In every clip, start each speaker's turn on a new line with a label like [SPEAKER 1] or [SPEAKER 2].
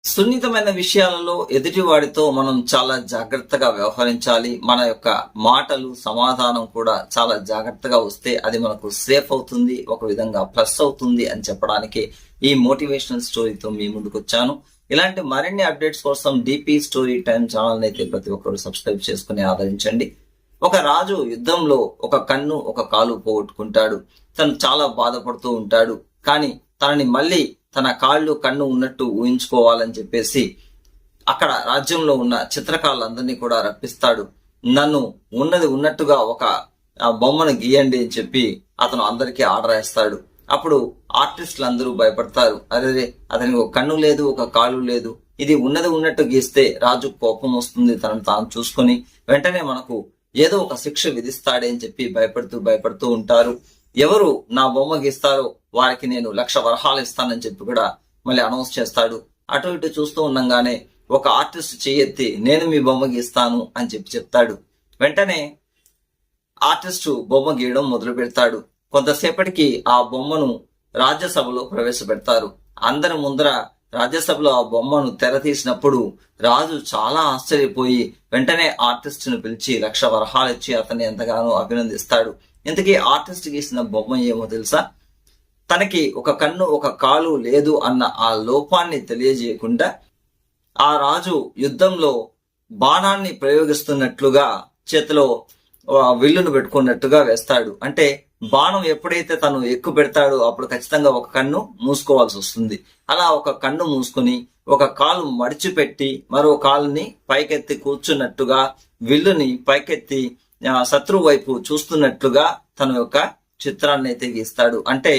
[SPEAKER 1] సున్నితమైన విషయాలలో ఎదుటివాడితో మనం చాలా జాగ్రత్తగా వ్యవహరించాలి. మన యొక్క మాటలు సమాధానం కూడా చాలా జాగ్రత్తగా వస్తే అది మనకు సేఫ్ అవుతుంది, ఒక విధంగా ప్లస్ అవుతుంది అని చెప్పడానికి ఈ మోటివేషనల్ స్టోరీతో మీ ముందుకు వచ్చాను. ఇలాంటి మరిన్ని అప్డేట్స్ కోసం డిపి స్టోరీ టైం ఛానల్ అయితే ప్రతి ఒక్కరు సబ్స్క్రైబ్ చేసుకుని ఆదరించండి. ఒక రాజు యుద్ధంలో ఒక కన్ను ఒక కాలు పోగొట్టుకుంటాడు. తను చాలా బాధపడుతూ ఉంటాడు. కానీ తనని మళ్ళీ తన కాళ్ళు కన్ను ఉన్నట్టు ఊహించుకోవాలని చెప్పేసి అక్కడ రాజ్యంలో ఉన్న చిత్రకారులందరినీ కూడా రప్పిస్తాడు. నన్ను ఉన్నది ఉన్నట్టుగా ఒక బొమ్మను గీయండి అని చెప్పి అతను అందరికీ ఆర్డర్ వేస్తాడు. అప్పుడు ఆర్టిస్టులు అందరూ భయపడతారు. అదే అతనికి ఒక కన్ను లేదు, ఒక కాళ్ళు లేదు, ఇది ఉన్నది ఉన్నట్టు గీస్తే రాజు కోపం వస్తుంది, తనను తాను చూసుకొని వెంటనే మనకు ఏదో ఒక శిక్ష విధిస్తాడే అని చెప్పి భయపడుతూ ఉంటారు. ఎవరు నా బొమ్మ గీస్తారో వారికి నేను 1,00,000 వరహాలు ఇస్తానని చెప్పి కూడా మళ్ళీ అనౌన్స్ చేస్తాడు. అటు ఇటు చూస్తూ ఉండగానే ఒక ఆర్టిస్ట్ చేయెత్తి నేను మీ బొమ్మ గీస్తాను అని చెప్తాడు. వెంటనే ఆర్టిస్టు బొమ్మ గీయడం మొదలు పెడతాడు. కొంతసేపటికి ఆ బొమ్మను రాజ్యసభలో ప్రవేశపెడతారు. అందరి ముందర రాజ్యసభలో ఆ బొమ్మను తెర తీసినప్పుడు రాజు చాలా ఆశ్చర్యపోయి వెంటనే ఆర్టిస్టును పిలిచి 1,00,000 వరహాలు ఇచ్చి అతన్ని ఎంతగానో అభినందిస్తాడు. ఇంతకీ ఆర్టిస్ట్ గీసిన బొమ్మ ఏమో తెలుసా? తనకి ఒక కన్ను ఒక కాలు లేదు అన్న ఆ లోపాన్ని తెలియజేయకుండా ఆ రాజు యుద్ధంలో బాణాన్ని ప్రయోగిస్తున్నట్లుగా చేతిలో విల్లును పెట్టుకున్నట్టుగా వేస్తాడు. అంటే బాణం ఎప్పుడైతే తను ఎక్కువ పెడతాడో అప్పుడు ఖచ్చితంగా ఒక కన్ను మూసుకోవాల్సి వస్తుంది. అలా ఒక కన్ను మూసుకొని ఒక కాలు మడిచిపెట్టి మరో కాలుని పైకెత్తి కూర్చున్నట్టుగా విల్లుని పైకెత్తి శత్రువు వైపు చూస్తున్నట్లుగా తన యొక్క చిత్రాన్ని అయితే గీస్తాడు. అంటే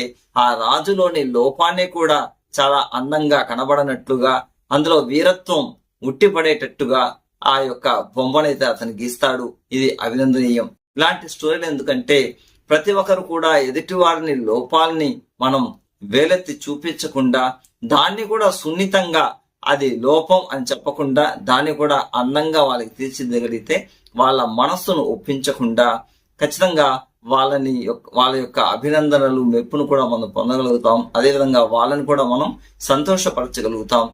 [SPEAKER 1] ఆ రాజులోని లోపాన్ని కూడా చాలా అందంగా కనబడనట్లుగా, అందులో వీరత్వం ఉట్టిపడేటట్టుగా ఆ యొక్క బొమ్మనైతే అతను గీస్తాడు. ఇది అభినందనీయం. ఇలాంటి స్టోరీలు ఎందుకంటే ప్రతి ఒక్కరు కూడా ఎదుటి వారిని లోపాలని మనం వేలెత్తి చూపించకుండా దాన్ని కూడా సున్నితంగా అది లోపం అని చెప్పకుండా దాన్ని కూడా అందంగా వాళ్ళకి తీర్చిదిగలిగితే వాళ్ళ మనస్సును ఒప్పించకుండా ఖచ్చితంగా వాళ్ళ యొక్క అభినందనలు మెప్పును కూడా మనం పొందగలుగుతాం. అదేవిధంగా వాళ్ళని కూడా మనం సంతోషపరచగలుగుతాం.